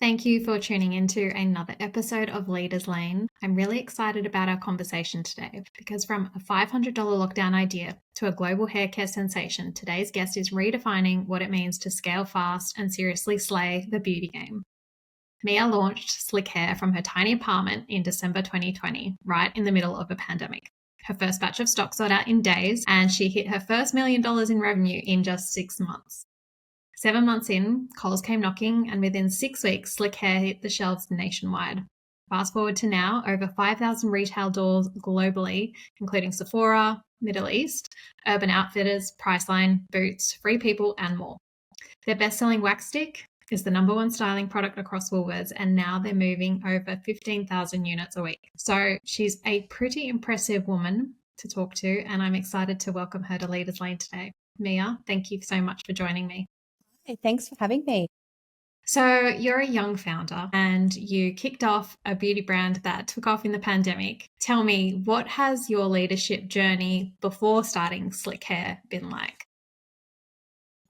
Thank you for tuning into another episode of Leaders Lane. I'm really excited about our conversation today because from a $500 lockdown idea to a global hair care sensation, today's guest is redefining what it means to scale fast and seriously slay the beauty game. Mia launched Slick Hair from her tiny apartment in December 2020, right in the middle of a pandemic. Her first batch of stock sold out in days, and she hit her first $1 million in revenue in just 6 months. 7 months in, Coles came knocking, and within 6 weeks, Slick Hair hit the shelves nationwide. Fast forward to now, over 5,000 retail doors globally, including Sephora, Middle East, Urban Outfitters, Priceline, Boots, Free People, and more. Their best-selling wax stick is the #1 styling product across Woolworths, and now they're moving over 15,000 units a week. So she's a pretty impressive woman to talk to, and I'm excited to welcome her to Leaders Lane today. Mia, thank you so much for joining me. Hey, thanks for having me. So you're a young founder and you kicked off a beauty brand that took off in the pandemic. Tell me, what has your leadership journey before starting Slick Hair been like?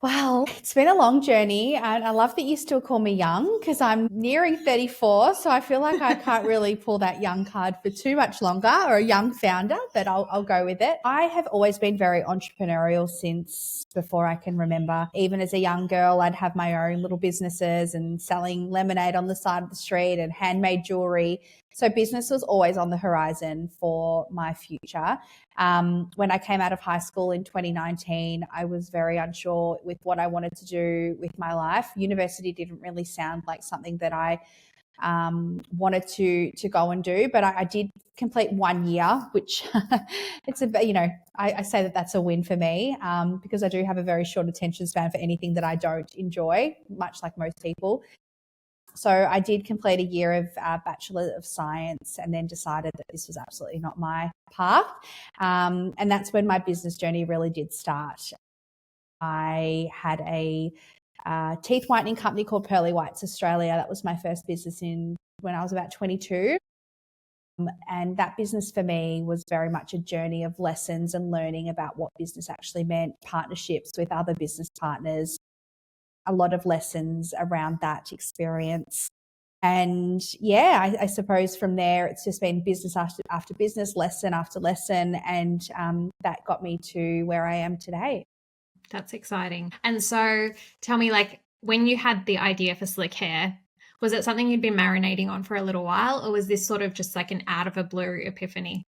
Wow, it's been a long journey, and I love that you still call me young because I'm nearing 34, so I feel like I can't really pull that young card for too much longer, or a young founder, but I'll go with it. I have always been very entrepreneurial since before I can remember. Even as a young girl, I'd have my own little businesses and selling lemonade on the side of the street and handmade jewelry. So business was always on the horizon for my future. When I came out of high school in 2019, I was very unsure with what I wanted to do with my life. University didn't really sound like something that I wanted to go and do, but I did complete 1 year, which it's I say that that's a win for me because I do have a very short attention span for anything that I don't enjoy, much like most people. So I did complete a year of Bachelor of Science and then decided that this was absolutely not my path. And that's when my business journey really did start. I had a teeth whitening company called Pearly Whites Australia. That was my first business when I was about 22. And that business for me was very much a journey of lessons and learning about what business actually meant, partnerships with other business partners, a lot of lessons around that experience. And yeah, I suppose from there, it's just been business after business, lesson after lesson. And that got me to where I am today. That's exciting. And so tell me, like, when you had the idea for Slick Hair, was it something you'd been marinating on for a little while, or was this sort of just like an out of a blue epiphany?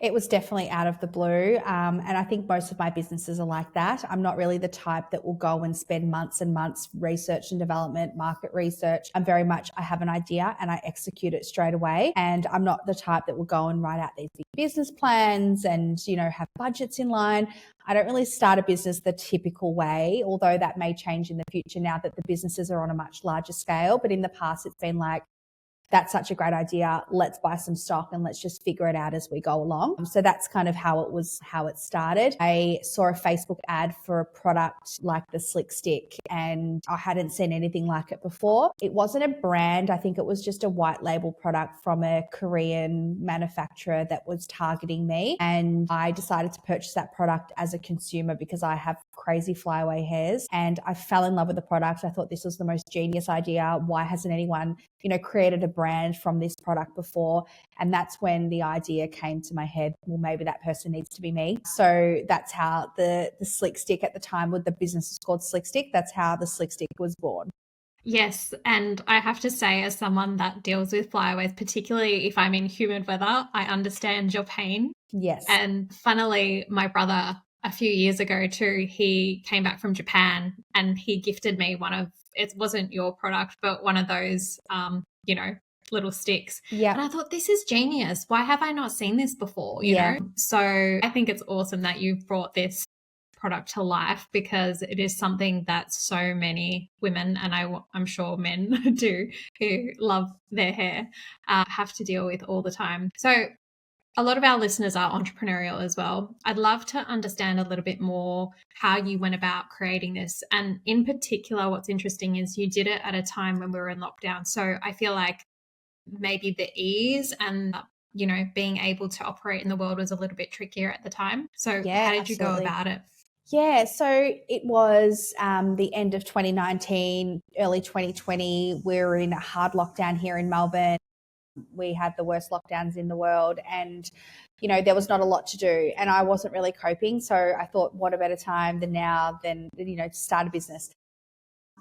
It was definitely out of the blue. And I think most of my businesses are like that. I'm not really the type that will go and spend months and months research and development, market research. I'm very much, I have an idea and I execute it straight away. And I'm not the type that will go and write out these big business plans and, have budgets in line. I don't really start a business the typical way, although that may change in the future now that the businesses are on a much larger scale. But in the past, it's been like, that's such a great idea. Let's buy some stock and let's just figure it out as we go along. So that's kind of how it started. I saw a Facebook ad for a product like the Slick Stick and I hadn't seen anything like it before. It wasn't a brand. I think it was just a white label product from a Korean manufacturer that was targeting me. And I decided to purchase that product as a consumer because I have crazy flyaway hairs and I fell in love with the product. I thought this was the most genius idea. Why hasn't anyone, created a brand from this product before? And that's when the idea came to my head, well, maybe that person needs to be me. So that's how the Slick Stick at the time, with the business was called Slick Stick, that's how the Slick Stick was born. Yes, and I have to say, as someone that deals with flyaways, particularly if I'm in humid weather, I understand your pain. Yes. And funnily, my brother, a few years ago too, he came back from Japan and he gifted me it wasn't your product, but one of those, little sticks. Yeah. And I thought, this is genius. Why have I not seen this before? You know? So I think it's awesome that you've brought this product to life because it is something that so many women, and I'm sure men do, who love their hair, have to deal with all the time. So a lot of our listeners are entrepreneurial as well. I'd love to understand a little bit more how you went about creating this. And in particular, what's interesting is you did it at a time when we were in lockdown. So I feel like maybe the ease and, being able to operate in the world was a little bit trickier at the time. So how did you go about it? Yeah, so it was the end of 2019, early 2020. We were in a hard lockdown here in Melbourne. We had the worst lockdowns in the world, and there was not a lot to do, and I wasn't really coping. So I thought, what a better time than now than to start a business.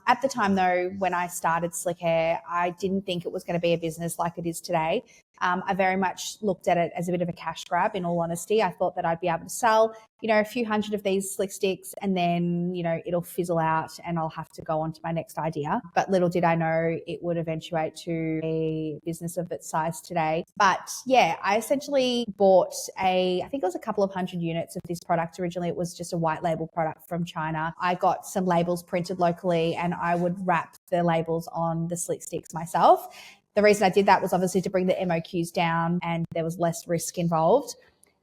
At the time, though, when I started Slick Hair, I didn't think it was going to be a business like it is today. I very much looked at it as a bit of a cash grab, in all honesty. I thought that I'd be able to sell, a few hundred of these slick sticks, and then, it'll fizzle out and I'll have to go on to my next idea. But little did I know it would eventuate to a business of its size today. But yeah, I essentially bought I think it was a couple of hundred units of this product. Originally, it was just a white label product from China. I got some labels printed locally and I would wrap the labels on the slick sticks myself. The reason I did that was obviously to bring the MOQs down and there was less risk involved.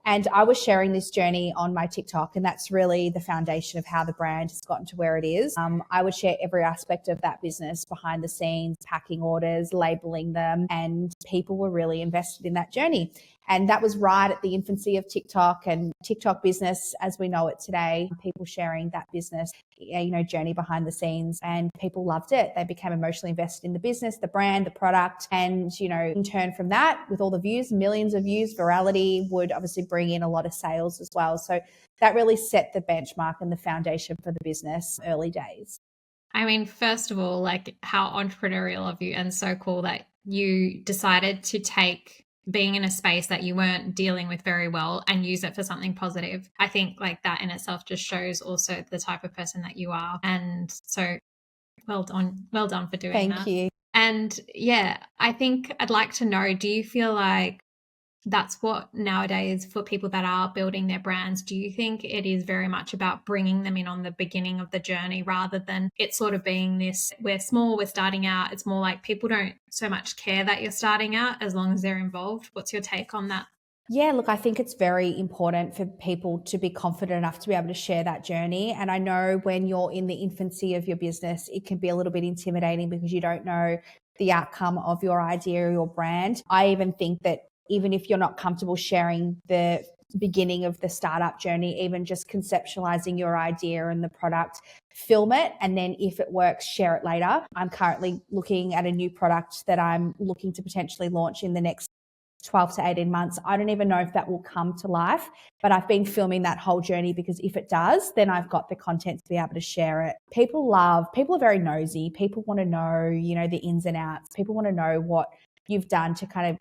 And I was sharing this journey on my TikTok, and that's really the foundation of how the brand has gotten to where it is. I would share every aspect of that business, behind the scenes, packing orders, labeling them, and people were really invested in that journey. And that was right at the infancy of TikTok and TikTok business as we know it today. People sharing that business, journey behind the scenes, and people loved it. They became emotionally invested in the business, the brand, the product. And, in turn from that, with all the views, millions of views, virality would obviously bring in a lot of sales as well. So that really set the benchmark and the foundation for the business early days. I mean, first of all, like, how entrepreneurial of you, and so cool that you decided to take being in a space that you weren't dealing with very well and use it for something positive. I think like that in itself just shows also the type of person that you are. And so well done for doing that. Thank you. And yeah, I think I'd like to know, do you feel like that's what nowadays for people that are building their brands, do you think it is very much about bringing them in on the beginning of the journey rather than it sort of being this, we're small, we're starting out? It's more like people don't so much care that you're starting out as long as they're involved. What's your take on that? Yeah, look, I think it's very important for people to be confident enough to be able to share that journey. And I know when you're in the infancy of your business, it can be a little bit intimidating because you don't know the outcome of your idea or your brand. I even think that even if you're not comfortable sharing the beginning of the startup journey, even just conceptualizing your idea and the product, film it, and then if it works, share it later. I'm currently looking at a new product that I'm looking to potentially launch in the next 12 to 18 months. I don't even know if that will come to life, but I've been filming that whole journey because if it does, then I've got the content to be able to share it. People are very nosy. People want to know, the ins and outs. People want to know what you've done to kind of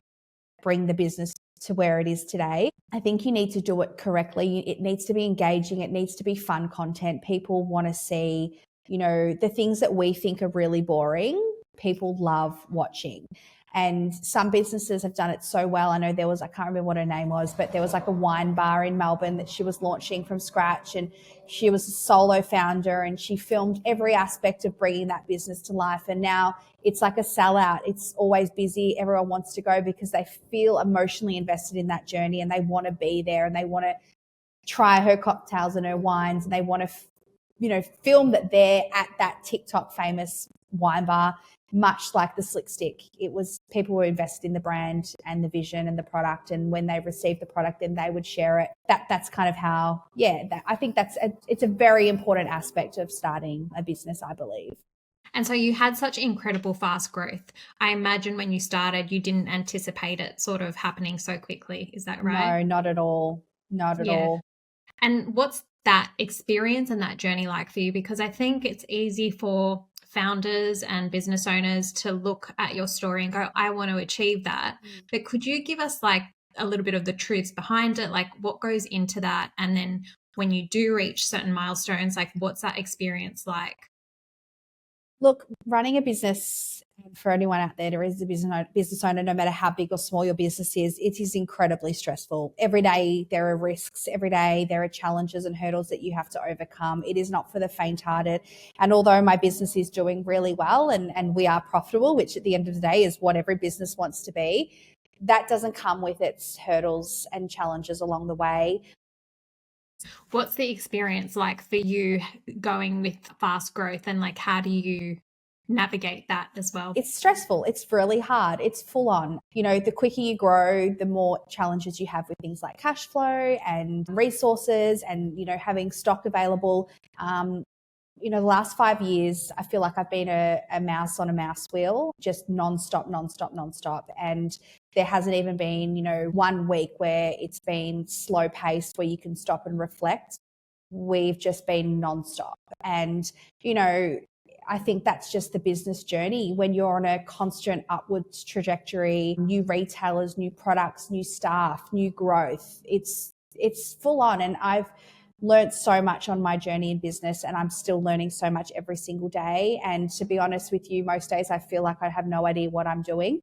bring the business to where it is today. I think you need to do it correctly. It needs to be engaging. It needs to be fun content. People want to see, the things that we think are really boring, people love watching. And some businesses have done it so well. I know I can't remember what her name was, but there was like a wine bar in Melbourne that she was launching from scratch, and she was a solo founder and she filmed every aspect of bringing that business to life. And now it's like a sellout. It's always busy. Everyone wants to go because they feel emotionally invested in that journey and they want to be there and they want to try her cocktails and her wines, and they want to, film that they're at that TikTok famous wine bar. Much like the slick stick, people were invested in the brand and the vision and the product, and when they received the product, then they would share it. That's kind of how, I think it's a very important aspect of starting a business, I believe. And so you had such incredible fast growth. I imagine when you started, you didn't anticipate it sort of happening so quickly. Is that right? No, not at all. Not at all. And what's that experience and that journey like for you? Because I think it's easy for founders and business owners to look at your story and go, I want to achieve that. But could you give us like a little bit of the truths behind it? Like what goes into that? And then when you do reach certain milestones, like what's that experience like? Look, running a business, for anyone out there, is a business owner, no matter how big or small your business is, it is incredibly stressful. Every day there are risks. Every day there are challenges and hurdles that you have to overcome. It is not for the faint-hearted. And although my business is doing really well and we are profitable, which at the end of the day is what every business wants to be, that doesn't come with its hurdles and challenges along the way. What's the experience like for you going with fast growth, and like how do you navigate that as well. It's stressful. It's really hard. It's full on. The quicker you grow, the more challenges you have with things like cash flow and resources and, having stock available. The last 5 years, I feel like I've been a mouse on a mouse wheel, just nonstop. And there hasn't even been, 1 week where it's been slow paced where you can stop and reflect. We've just been nonstop. And, I think that's just the business journey. When you're on a constant upwards trajectory, new retailers, new products, new staff, new growth, it's full on. And I've learned so much on my journey in business, and I'm still learning so much every single day. And to be honest with you, most days I feel like I have no idea what I'm doing.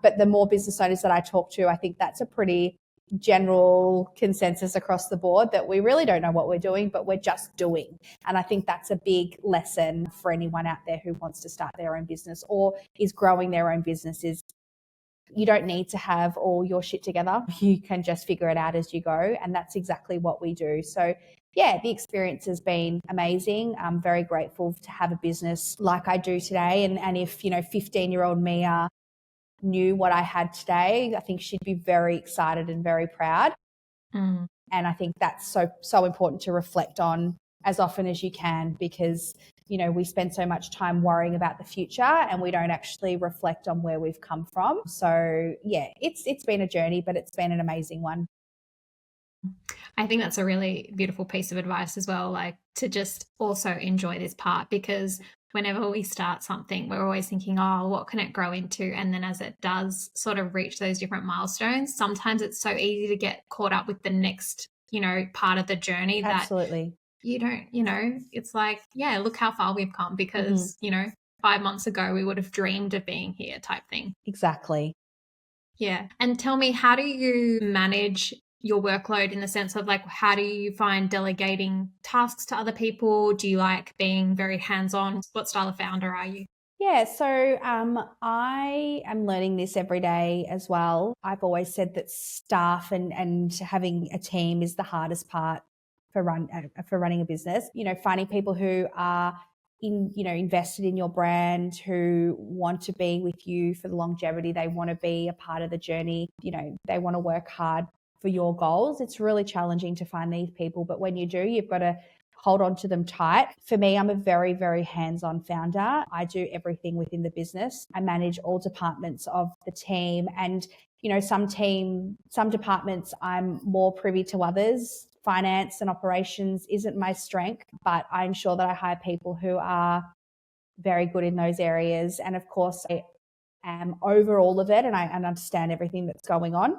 But the more business owners that I talk to, I think that's a pretty general consensus across the board that we really don't know what we're doing, but we're just doing. And I think that's a big lesson for anyone out there who wants to start their own business or is growing their own business. Is you don't need to have all your shit together. You can just figure it out as you go. And that's exactly what we do. So yeah, the experience has been amazing. I'm very grateful to have a business like I do today. And if, 15-year-old Mia knew what I had today, I think she'd be very excited and very proud. And I think that's so important to reflect on as often as you can, because, we spend so much time worrying about the future and we don't actually reflect on where we've come from. So yeah, it's been a journey, but it's been an amazing one. I think that's a really beautiful piece of advice as well, like to just also enjoy this part, because whenever we start something, we're always thinking, oh, what can it grow into? And then as it does sort of reach those different milestones, sometimes it's so easy to get caught up with the next, part of the journey. Absolutely. That you don't, it's like, yeah, look how far we've come because, 5 months ago we would have dreamed of being here type thing. Exactly. Yeah. And tell me, how do you manage your workload in the sense of like, how do you find delegating tasks to other people? Do you like being very hands-on? What style of founder are you? Yeah, so I am learning this every day as well. I've always said that staff and having a team is the hardest part for running a business. Finding people who are invested in your brand, who want to be with you for the longevity. They want to be a part of the journey. They want to work hard for your goals. It's really challenging to find these people, but when you do, you've got to hold on to them tight. For me, I'm a very, very hands-on founder. I do everything within the business. I manage all departments of the team, and some departments I'm more privy to others. Finance and operations isn't my strength, but I ensure that I hire people who are very good in those areas. And of course, I am over all of it and I understand everything that's going on.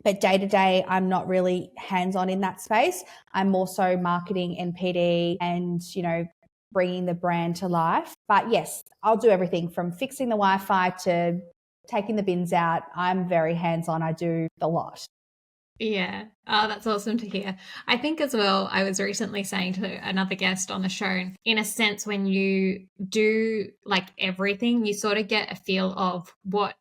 But day to day, I'm not really hands-on in that space. I'm more so marketing, NPD, and, bringing the brand to life. But yes, I'll do everything from fixing the Wi-Fi to taking the bins out. I'm very hands-on. I do the lot. Yeah. Oh, that's awesome to hear. I think as well, I was recently saying to another guest on the show, in a sense, when you do like everything, you sort of get a feel of what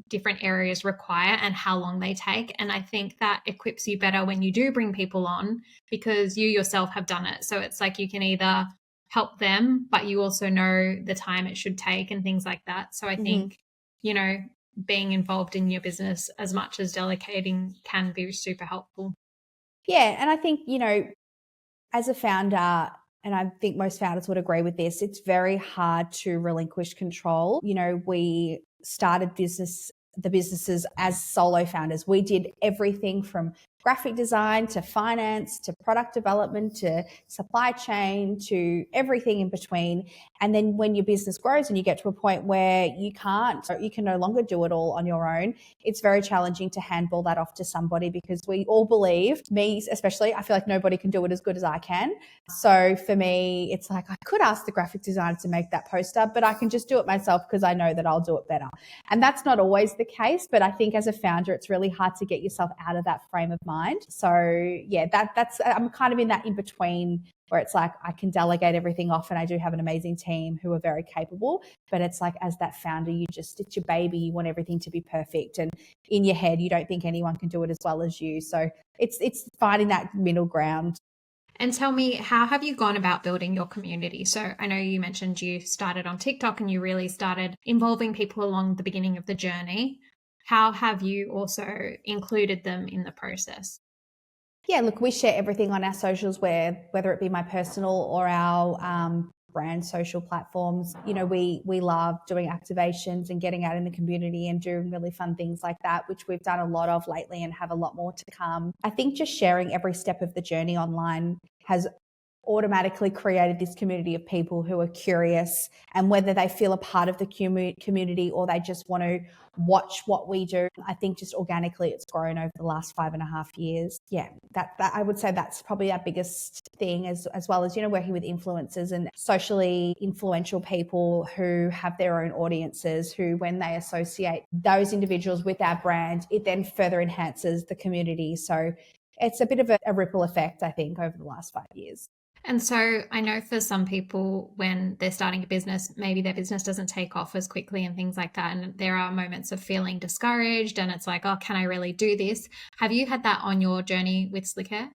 different areas require and how long they take. And I think that equips you better when you do bring people on because you yourself have done it. So it's like you can either help them, but you also know the time it should take and things like that. So I think, being involved in your business as much as delegating can be super helpful. Yeah. And I think, as a founder, and I think most founders would agree with this, it's very hard to relinquish control. We started the businesses as solo founders. We did everything from graphic design to finance to product development to supply chain to everything in between. And then when your business grows and you get to a point where you can no longer do it all on your own, it's very challenging to handball that off to somebody because we all believe, me especially, I feel like nobody can do it as good as I can. So for me, it's like I could ask the graphic designer to make that poster, but I can just do it myself because I know that I'll do it better. And that's not always the case, but I think as a founder, it's really hard to get yourself out of that frame of mind. So yeah, that's I'm kind of in that in between where it's like I can delegate everything off and I do have an amazing team who are very capable, but it's like as that founder, it's your baby, you want everything to be perfect, and in your head you don't think anyone can do it as well as you. So it's finding that middle ground. And tell me, how have you gone about building your community? So I know you mentioned you started on TikTok and you really started involving people along the beginning of the journey. How have you also included them in the process? Yeah, look, we share everything on our socials, whether it be my personal or our brand social platforms. You know, we love doing activations and getting out in the community and doing really fun things like that, which we've done a lot of lately and have a lot more to come. I think just sharing every step of the journey online has automatically created this community of people who are curious, and whether they feel a part of the community or they just want to watch what we do. I think just organically it's grown over the last 5.5 years. Yeah, that I would say that's probably our biggest thing, as well as, you know, working with influencers and socially influential people who have their own audiences, who when they associate those individuals with our brand, it then further enhances the community. So it's a bit of a ripple effect, I think, over the last 5 years. And so I know for some people, when they're starting a business, maybe their business doesn't take off as quickly and things like that. And there are moments of feeling discouraged and it's like, oh, can I really do this? Have you had that on your journey with 𝐿PD&x?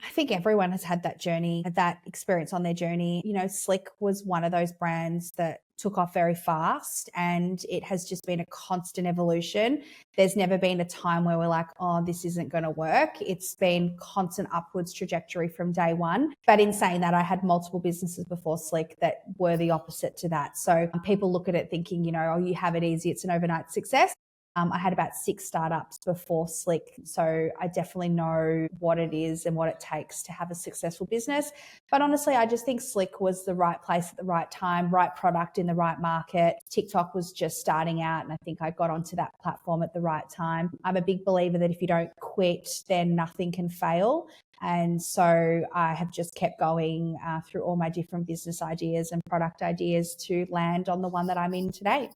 I think everyone has had that journey, that experience on their journey. You know, 𝐿PD&x was one of those brands that took off very fast, and it has just been a constant evolution. There's never been a time where we're like, oh, this isn't going to work. It's been constant upwards trajectory from day one. But in saying that, I had multiple businesses before 𝐿PD&x that were the opposite to that. So people look at it thinking, you know, oh, you have it easy, it's an overnight success. I had about 6 startups before 𝐿PD&x, so I definitely know what it is and what it takes to have a successful business. But honestly, I just think 𝐿PD&x was the right place at the right time, right product in the right market. TikTok was just starting out, and I think I got onto that platform at the right time. I'm a big believer that if you don't quit, then nothing can fail. And so I have just kept going through all my different business ideas and product ideas to land on the one that I'm in today.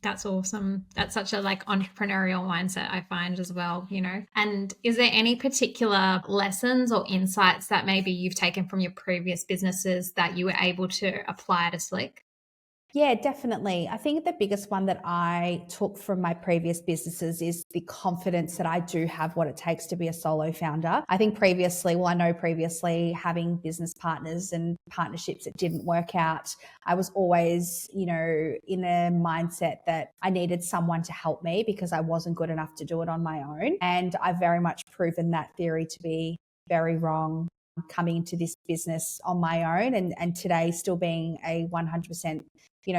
That's awesome. That's such a entrepreneurial mindset, I find as well, you know. And is there any particular lessons or insights that maybe you've taken from your previous businesses that you were able to apply to 𝐿PD&x? Yeah, definitely. I think the biggest one that I took from my previous businesses is the confidence that I do have what it takes to be a solo founder. I think I know previously having business partners and partnerships that didn't work out, I was always, you know, in a mindset that I needed someone to help me because I wasn't good enough to do it on my own. And I've very much proven that theory to be very wrong, coming into this business on my own, and today still being a 100%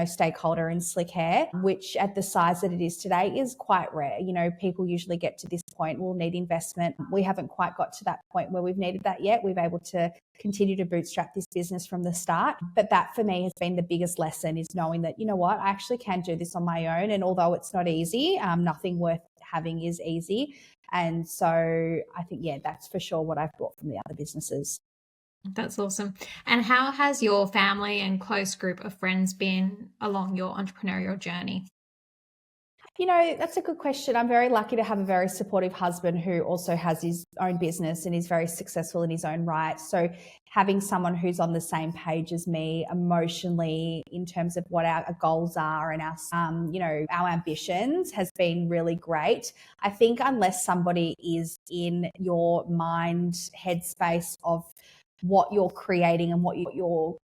stakeholder in slick hair, which at the size that it is today is quite rare. You know, people usually get to this point will need investment. We haven't quite got to that point where we've needed that yet. We've able to continue to bootstrap this business from the start. But that for me has been the biggest lesson, is knowing that, you know what, I actually can do this on my own. And although it's not easy, nothing worth having is easy. And so I think, yeah, that's for sure what I've brought from the other businesses. That's awesome. And how has your family and close group of friends been along your entrepreneurial journey? You know, that's a good question. I'm very lucky to have a very supportive husband who also has his own business and is very successful in his own right. So having someone who's on the same page as me emotionally in terms of what our goals are and our ambitions has been really great. I think unless somebody is in your mind headspace of what you're creating and what your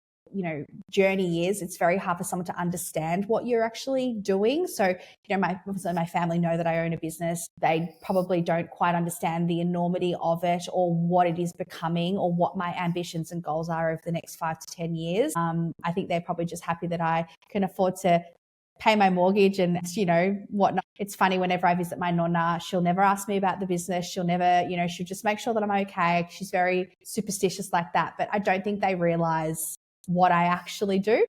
journey is, it's very hard for someone to understand what you're actually doing. So, my family know that I own a business. They probably don't quite understand the enormity of it or what it is becoming or what my ambitions and goals are over the next 5 to 10 years. I think they're probably just happy that I can afford to pay my mortgage and, whatnot. It's funny, whenever I visit my nonna, she'll never ask me about the business. She'll never, she'll just make sure that I'm okay. She's very superstitious like that. But I don't think they realize what I actually do.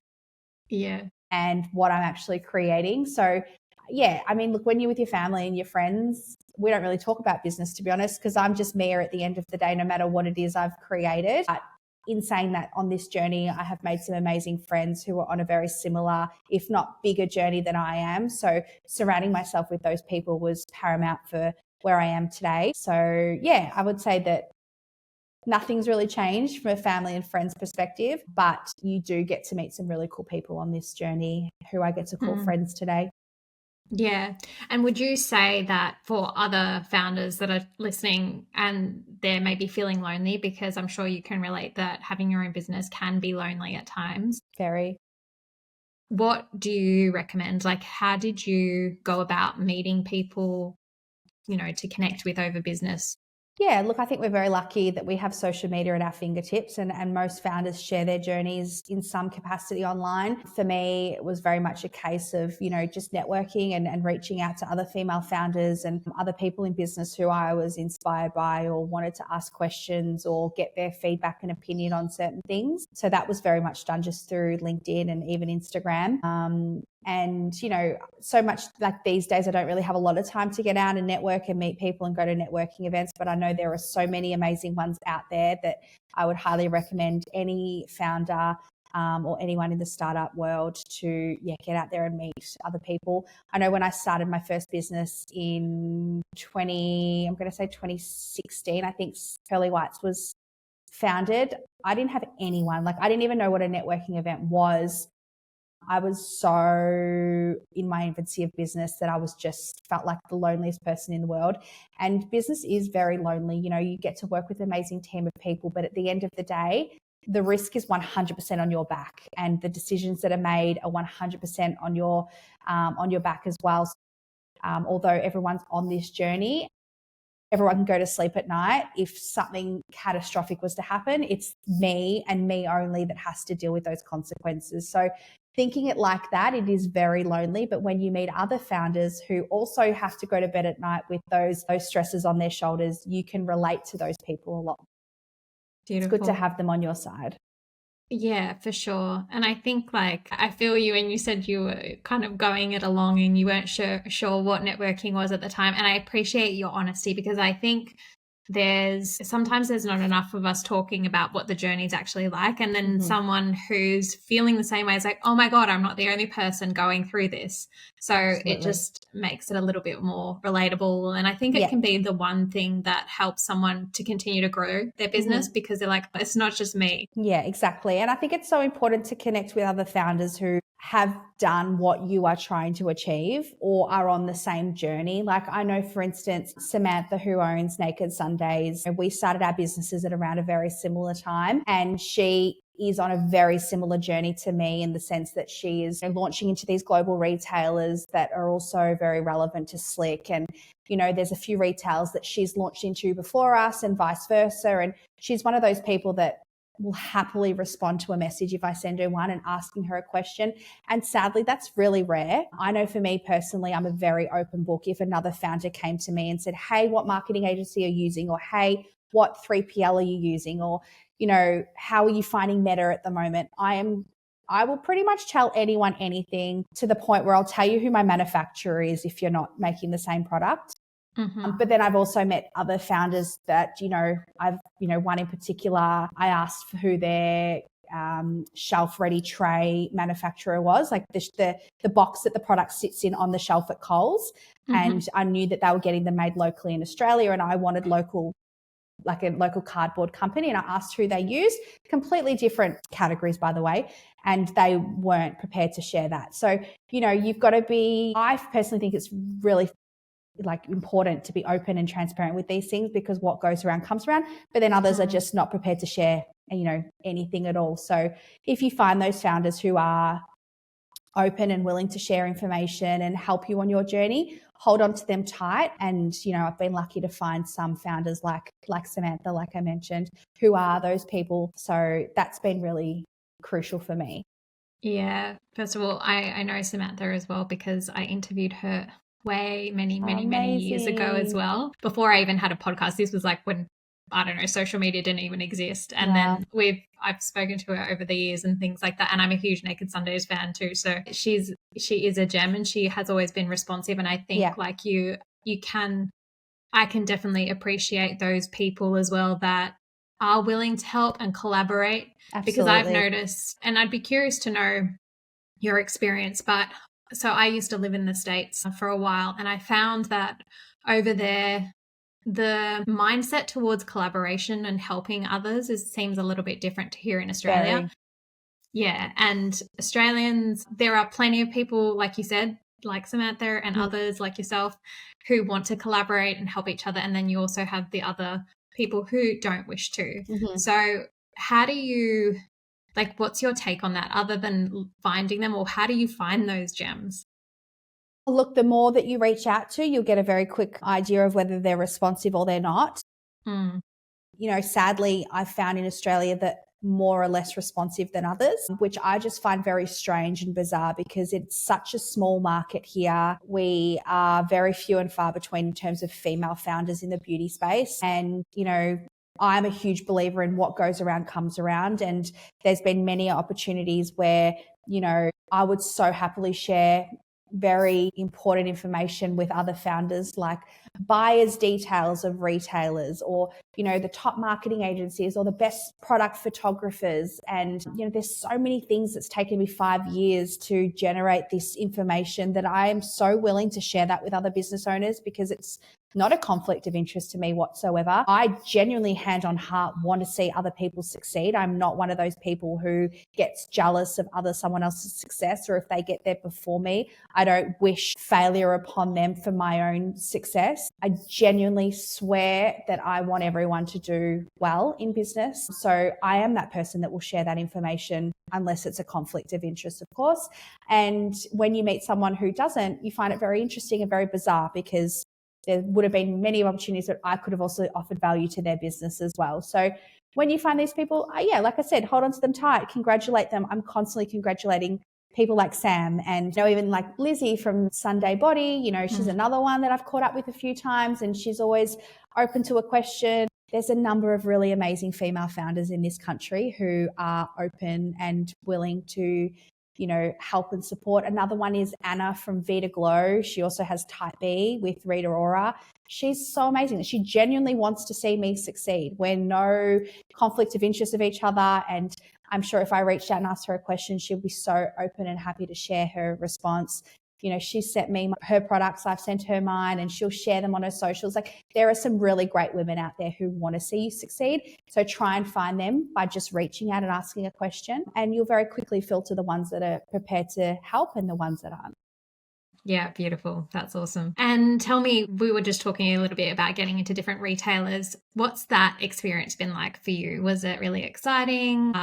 Yeah. And what I'm actually creating. So yeah, I mean, look, when you're with your family and your friends, we don't really talk about business, to be honest, because I'm just me at the end of the day, no matter what it is I've created. But in saying that, on this journey, I have made some amazing friends who are on a very similar, if not bigger journey than I am. So surrounding myself with those people was paramount for where I am today. So yeah, I would say that nothing's really changed from a family and friends perspective, but you do get to meet some really cool people on this journey who I get to call friends today. Yeah. And would you say that for other founders that are listening and they're maybe feeling lonely, because I'm sure you can relate that having your own business can be lonely at times, Very. what do you recommend? Like, how did you go about meeting people, to connect with over business? Yeah, look, I think we're very lucky that we have social media at our fingertips, and most founders share their journeys in some capacity online. For me, it was very much a case of, just networking and reaching out to other female founders and other people in business who I was inspired by or wanted to ask questions or get their feedback and opinion on certain things. So that was very much done just through LinkedIn and even Instagram. And, so much like these days, I don't really have a lot of time to get out and network and meet people and go to networking events, but I know there are so many amazing ones out there that I would highly recommend any founder or anyone in the startup world to get out there and meet other people. I know when I started my first business in 2016, I think Pearly Whites was founded. I didn't have anyone, I didn't even know what a networking event was. I was so in my infancy of business that I was just felt like the loneliest person in the world. And business is very lonely. You get to work with an amazing team of people, but at the end of the day, the risk is 100% on your back, and the decisions that are made are 100% on your back as well. Although everyone's on this journey, everyone can go to sleep at night. If something catastrophic was to happen, it's me and me only that has to deal with those consequences. So thinking it like that, it is very lonely. But when you meet other founders who also have to go to bed at night with those stresses on their shoulders, you can relate to those people a lot. Beautiful. It's good to have them on your side. Yeah, for sure. And I think I feel you when you said you were kind of going it along and you weren't sure what networking was at the time. And I appreciate your honesty, because I think sometimes there's not enough of us talking about what the journey is actually like. And then someone who's feeling the same way is like, oh my God, I'm not the only person going through this. So Absolutely. It just makes it a little bit more relatable. And I think it can be the one thing that helps someone to continue to grow their business, because they're like, it's not just me. Yeah, exactly. And I think it's so important to connect with other founders who have done what you are trying to achieve or are on the same journey. Like I know, for instance, Samantha, who owns Naked Sundays, we started our businesses at around a very similar time, and she is on a very similar journey to me in the sense that she is launching into these global retailers that are also very relevant to Slick. And, there's a few retailers that she's launched into before us and vice versa. And she's one of those people that will happily respond to a message if I send her one and asking her a question. And sadly, that's really rare. I know for me personally, I'm a very open book. If another founder came to me and said, hey, what marketing agency are you using? Or, hey, what 3PL are you using? Or, how are you finding Meta at the moment? I will pretty much tell anyone anything, to the point where I'll tell you who my manufacturer is if you're not making the same product. But then I've also met other founders that, one in particular, I asked for who their shelf-ready tray manufacturer was, like the box that the product sits in on the shelf at Coles. And I knew that they were getting them made locally in Australia, and I wanted a local cardboard company, and I asked who they used. Completely different categories, by the way, and they weren't prepared to share that. So, you've got to be, I personally think it's really important to be open and transparent with these things, because what goes around comes around, but then others are just not prepared to share, anything at all. So if you find those founders who are open and willing to share information and help you on your journey, hold on to them tight. And, I've been lucky to find some founders like Samantha, like I mentioned, who are those people. So that's been really crucial for me. Yeah. First of all, I know Samantha as well, because I interviewed her many years ago as well. Before I even had a podcast. This was when, I don't know, social media didn't even exist. And then I've spoken to her over the years and things like that. And I'm a huge Naked Sundays fan too. So she is a gem, and she has always been responsive. And I think I can definitely appreciate those people as well that are willing to help and collaborate. Absolutely. Because I've noticed, and I'd be curious to know your experience, but so I used to live in the States for a while, and I found that over there, the mindset towards collaboration and helping others seems a little bit different to here in Australia. Very. Yeah. And Australians, there are plenty of people, like you said, like Samantha and others like yourself who want to collaborate and help each other. And then you also have the other people who don't wish to. So how do you, like, what's your take on that other than finding them, or how do you find those gems? Look, the more that you reach out to, you'll get a very quick idea of whether they're responsive or they're not. You know, sadly, I've found in Australia that more or less responsive than others, which I just find very strange and bizarre because it's such a small market here. We are very few and far between in terms of female founders in the beauty space. And, you know, I'm a huge believer in what goes around comes around. And there's been many opportunities where, you know, I would so happily share very important information with other founders, like buyers details of retailers, or, you know, the top marketing agencies, or the best product photographers. And, you know, there's so many things that's taken me 5 years to generate this information that I am so willing to share that with other business owners, because it's not a conflict of interest to me whatsoever. I genuinely, hand on heart, want to see other people succeed. I'm not one of those people who gets jealous of someone else's success, or if they get there before me, I don't wish failure upon them for my own success. I genuinely swear that I want everyone to do well in business. So I am that person that will share that information, unless it's a conflict of interest, of course. And when you meet someone who doesn't, you find it very interesting and very bizarre, because there would have been many opportunities that I could have also offered value to their business as well. So when you find these people, yeah, like I said, hold on to them tight, congratulate them. I'm constantly congratulating people like Sam, and, you know, even like Lizzie from Sunday Body, you know, she's another one that I've caught up with a few times, and she's always open to a question. There's a number of really amazing female founders in this country who are open and willing to, you know, help and support. Another one is Anna from 𝐕2 glow. She also has Type B with Rita Ora. She's so amazing. She genuinely wants to see me succeed. We're no conflict of interest of each other. And I'm sure if I reached out and asked her a question, she'll be so open and happy to share her response. You know, she sent me her products, I've sent her mine, and she'll share them on her socials. Like, there are some really great women out there who want to see you succeed. So try and find them by just reaching out and asking a question, and you'll very quickly filter the ones that are prepared to help and the ones that aren't. Yeah, beautiful. That's awesome. And tell me, we were just talking a little bit about getting into different retailers. What's that experience been like for you? Was it really exciting?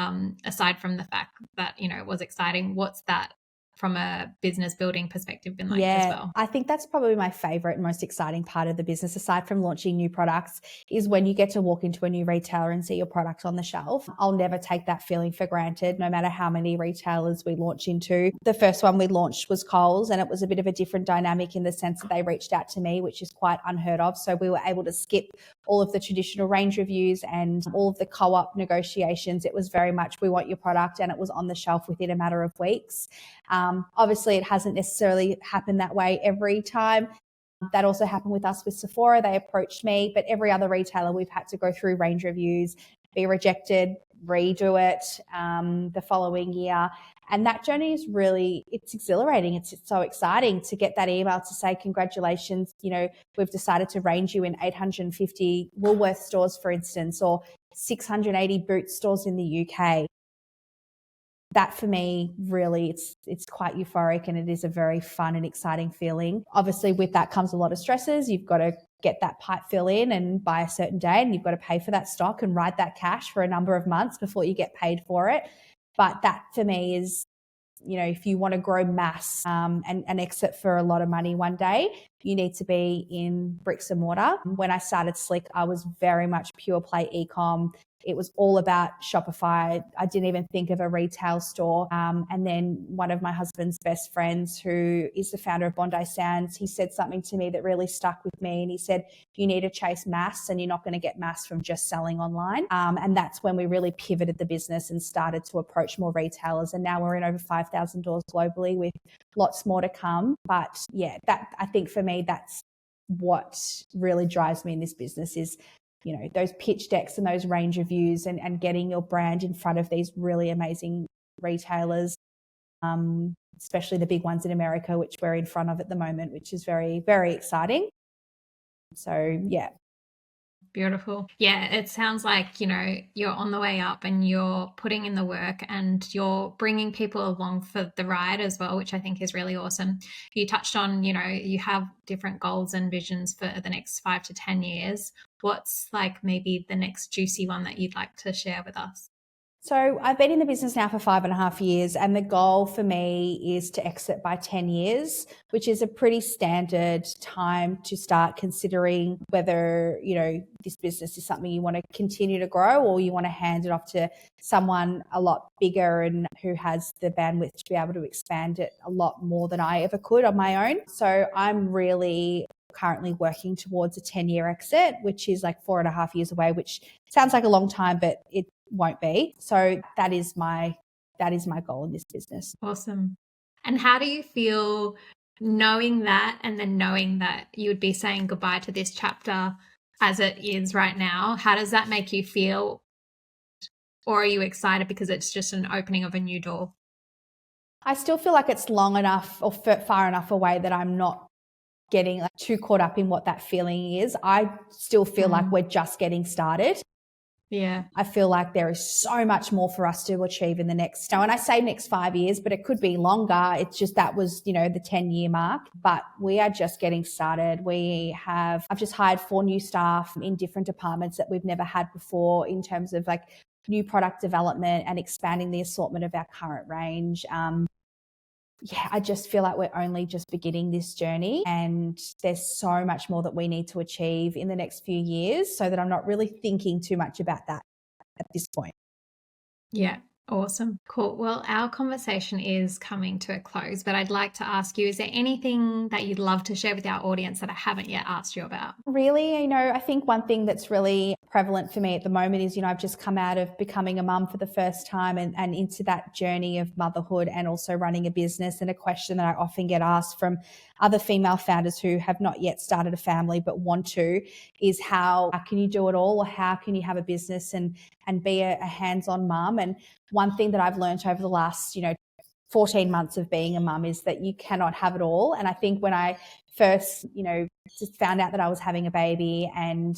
Aside from the fact that, you know, it was exciting, what's that from a business building perspective been like as well? I think that's probably my favorite and most exciting part of the business, aside from launching new products, is when you get to walk into a new retailer and see your product on the shelf. I'll never take that feeling for granted, no matter how many retailers we launch into. The first one we launched was Coles, and it was a bit of a different dynamic in the sense that they reached out to me, which is quite unheard of. So we were able to skip all of the traditional range reviews and all of the co-op negotiations. It was very much, we want your product, and it was on the shelf within a matter of weeks. Obviously, it hasn't necessarily happened that way every time. That also happened with us with Sephora. They approached me, but every other retailer, we've had to go through range reviews, be rejected, redo it the following year. And that journey is really, it's exhilarating. It's so exciting to get that email to say, congratulations, you know, we've decided to range you in 850 Woolworth stores, for instance, or 680 Boots stores in the UK. That for me, really, it's quite euphoric, and it is a very fun and exciting feeling. Obviously, with that comes a lot of stresses. You've got to get that pipe fill in and by a certain date, and you've got to pay for that stock and ride that cash for a number of months before you get paid for it. But that for me is, you know, if you want to grow mass and exit for a lot of money one day, you need to be in bricks and mortar. When I started 𝐿PD&x, I was very much pure play e-com. It was all about Shopify. I didn't even think of a retail store. And then one of my husband's best friends, who is the founder of Bondi Sands, he said something to me that really stuck with me. And he said, you need to chase mass, and you're not going to get mass from just selling online. And that's when we really pivoted the business and started to approach more retailers. And now we're in over 5,000 doors globally, with lots more to come. But yeah, that, I think for me, that's what really drives me in this business is, you know, those pitch decks and those range reviews and getting your brand in front of these really amazing retailers, especially the big ones in America, which we're in front of at the moment, which is very, very exciting. So, yeah. Beautiful. Yeah, it sounds like, you're on the way up and you're putting in the work and you're bringing people along for the ride as well, which I think is really awesome. You touched on, you have different goals and visions for the next 5 to 10 years. What's like maybe the next juicy one that you'd like to share with us? So I've been in the business now for 5.5 years, and the goal for me is to exit by 10 years, which is a pretty standard time to start considering whether, this business is something you want to continue to grow or you want to hand it off to someone a lot bigger and who has the bandwidth to be able to expand it a lot more than I ever could on my own. So I'm really currently working towards a 10-year exit, which is like 4.5 years away, which sounds like a long time, but it won't be. So that is my goal in this business. Awesome. And how do you feel knowing that and then knowing that you would be saying goodbye to this chapter as it is right now? How does that make you feel? Or are you excited because it's just an opening of a new door? I still feel like it's long enough or far enough away that I'm not getting too caught up in what that feeling is. I still feel like we're just getting started. Yeah. I feel like there is so much more for us to achieve in the next, and I say next 5 years, but it could be longer. It's just that was, the 10-year mark, but we are just getting started. I've just hired 4 new staff in different departments that we've never had before in terms of new product development and expanding the assortment of our current range. I just feel like we're only just beginning this journey, and there's so much more that we need to achieve in the next few years, so that I'm not really thinking too much about that at this point. Yeah. Awesome. Cool. Well, our conversation is coming to a close, but I'd like to ask you, is there anything that you'd love to share with our audience that I haven't yet asked you about? Really, I think one thing that's really prevalent for me at the moment is, I've just come out of becoming a mum for the first time and into that journey of motherhood and also running a business. And a question that I often get asked from other female founders who have not yet started a family but want to is how can you do it all, or how can you have a business and be a hands-on mum? And one thing that I've learned over the last, 14 months of being a mum is that you cannot have it all. And I think when I first, just found out that I was having a baby and,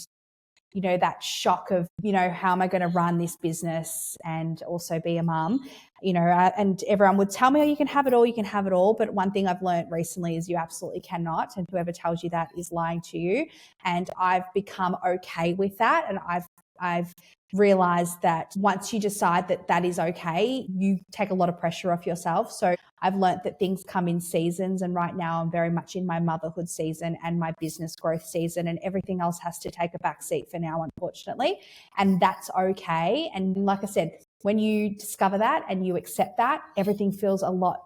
that shock of, how am I going to run this business and also be a mum, and everyone would tell me, oh, you can have it all, you can have it all. But one thing I've learned recently is you absolutely cannot. And whoever tells you that is lying to you. And I've become okay with that. And I've realized that once you decide that that is okay, you take a lot of pressure off yourself. So I've learned that things come in seasons, and right now I'm very much in my motherhood season and my business growth season, and everything else has to take a back seat for now, unfortunately. And that's okay. And like I said, when you discover that and you accept that, everything feels a lot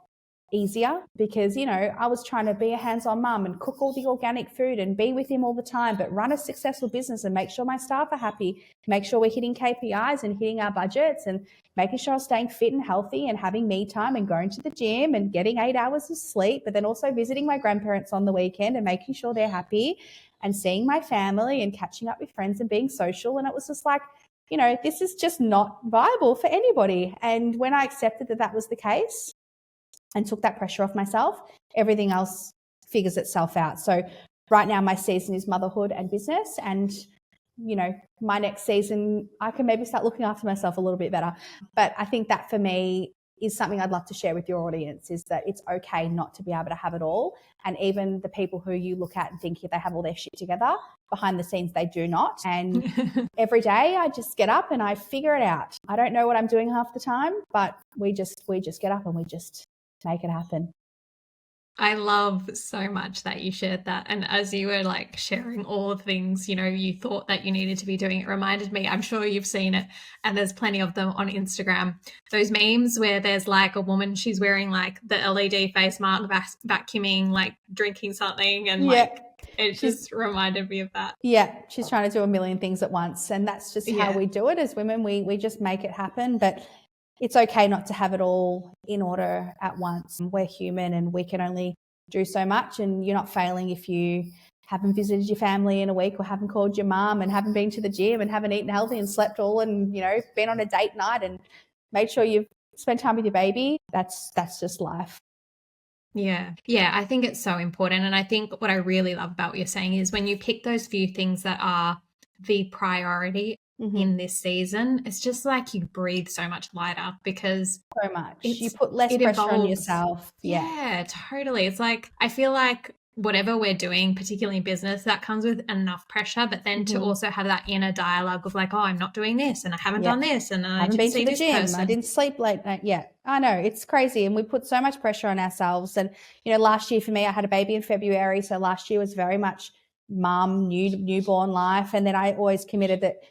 easier, because, I was trying to be a hands-on mum and cook all the organic food and be with him all the time, but run a successful business and make sure my staff are happy, make sure we're hitting KPIs and hitting our budgets and making sure I'm staying fit and healthy and having me time and going to the gym and getting 8 hours of sleep, but then also visiting my grandparents on the weekend and making sure they're happy and seeing my family and catching up with friends and being social. And it was just like, this is just not viable for anybody. And when I accepted that that was the case and took that pressure off myself, everything else figures itself out. So right now my season is motherhood and business, and my next season I can maybe start looking after myself a little bit better. But I think that for me is something I'd love to share with your audience, is that it's okay not to be able to have it all. And even the people who you look at and think they have all their shit together, behind the scenes they do not. And every day I just get up and I figure it out. I don't know what I'm doing half the time, but we just get up and we just make it happen. I love so much that you shared that. And as you were sharing all the things, you thought that you needed to be doing, it reminded me, I'm sure you've seen it, and there's plenty of them on Instagram, those memes where there's a woman, she's wearing the LED face mask, vacuuming, drinking something, and it just reminded me of that. Yeah, she's trying to do a million things at once. And that's just how we do it as women. We just make it happen. But it's okay not to have it all in order at once. We're human and we can only do so much, and you're not failing if you haven't visited your family in a week or haven't called your mum and haven't been to the gym and haven't eaten healthy and slept all and, been on a date night and made sure you've spent time with your baby. That's just life. Yeah. Yeah, I think it's so important. And I think what I really love about what you're saying is when you pick those few things that are the priority Mhm. in this season, it's just like you breathe so much lighter because So much. You put less it pressure on involves yourself. Yeah. yeah, totally. It's like I feel like whatever we're doing, particularly in business, that comes with enough pressure, but then to Mhm. also have that inner dialogue of like, oh, I'm not doing this and I haven't Yeah. done this and I Haven't didn't been to see the this gym. I person. didn't sleep late night. Yeah, I know. It's crazy. And we put so much pressure on ourselves. And, last year for me, I had a baby in February. So last year was very much mum, newborn life. And then I always committed that,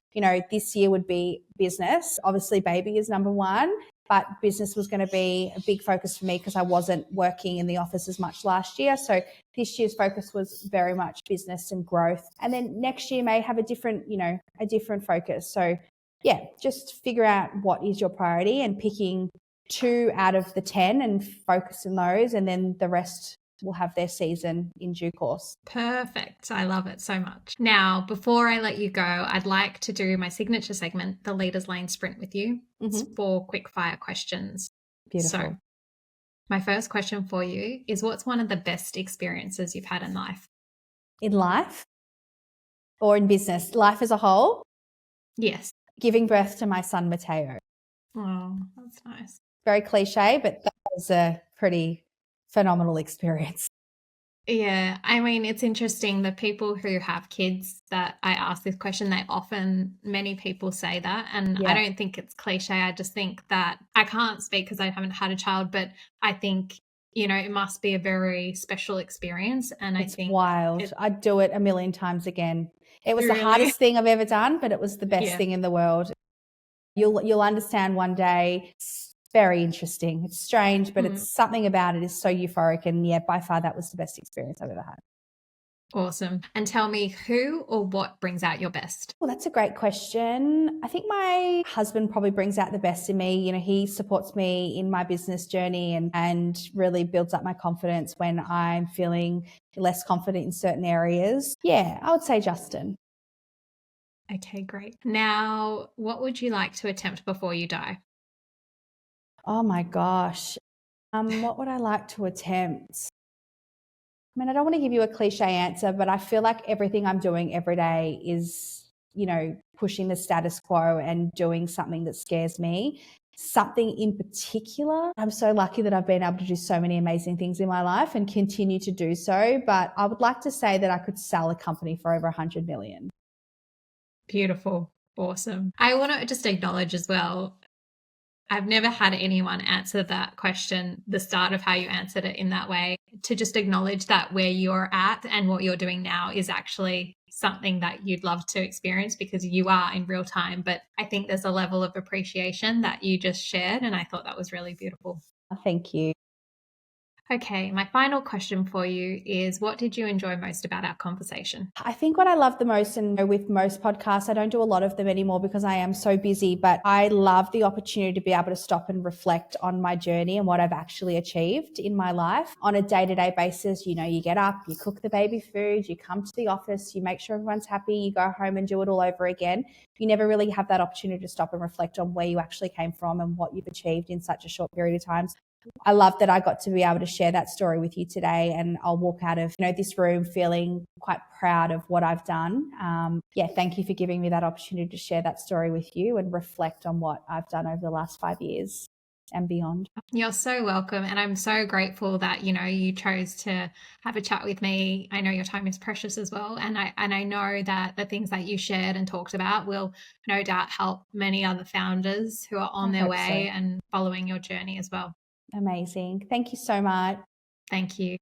this year would be business. Obviously, baby is number one, but business was going to be a big focus for me because I wasn't working in the office as much last year. So this year's focus was very much business and growth. And then next year may have a different focus. So yeah, just figure out what is your priority and picking 2 out of the 10 and focus on those, and then the rest will have their season in due course. Perfect. I love it so much. Now, before I let you go, I'd like to do my signature segment, the Leaders Lane Sprint with you. It's 4 quick fire questions. Beautiful. So, my first question for you is, what's one of the best experiences you've had in life? In life or in business? Life as a whole? Yes. Giving birth to my son, Mateo. Oh, that's nice. Very cliche, but that was a pretty phenomenal experience. Yeah, I mean, it's interesting. The people who have kids that I ask this question, many people say that. And I Yeah. don't think it's cliche. I just think that I can't speak because I haven't had a child, but I think, it must be a very special experience. And It's I think wild. I'd do it a million times again. It was the Really? hardest thing I've ever done, but it was the best Yeah. thing in the world. You'll understand one day. It's very interesting. It's strange, but it's something about it is so euphoric. And yeah, by far that was the best experience I've ever had. Awesome. And tell me, who or what brings out your best? Well, that's a great question. I think my husband probably brings out the best in me. He supports me in my business journey and really builds up my confidence when I'm feeling less confident in certain areas. Yeah, I would say Justin. Okay, great. Now, what would you like to attempt before you die? Oh my gosh. What would I like to attempt? I mean, I don't want to give you a cliche answer, but I feel like everything I'm doing every day is, pushing the status quo and doing something that scares me. Something in particular, I'm so lucky that I've been able to do so many amazing things in my life and continue to do so. But I would like to say that I could sell a company for over 100 million. Beautiful. Awesome. I want to just acknowledge as well, I've never had anyone answer that question, the start of how you answered it in that way, to just acknowledge that where you're at and what you're doing now is actually something that you'd love to experience because you are in real time. But I think there's a level of appreciation that you just shared, and I thought that was really beautiful. Thank you. Okay, my final question for you is, what did you enjoy most about our conversation? I think what I love the most, and with most podcasts, I don't do a lot of them anymore because I am so busy, but I love the opportunity to be able to stop and reflect on my journey and what I've actually achieved in my life on a day-to-day basis. You get up, you cook the baby food, you come to the office, you make sure everyone's happy, you go home and do it all over again. You never really have that opportunity to stop and reflect on where you actually came from and what you've achieved in such a short period of time. I love that I got to be able to share that story with you today, and I'll walk out of this room feeling quite proud of what I've done. Thank you for giving me that opportunity to share that story with you and reflect on what I've done over the last 5 years and beyond. You're so welcome. And I'm so grateful that, you chose to have a chat with me. I know your time is precious as well. And I know that the things that you shared and talked about will no doubt help many other founders who are on their way and following your journey as well. Amazing. Thank you so much. Thank you.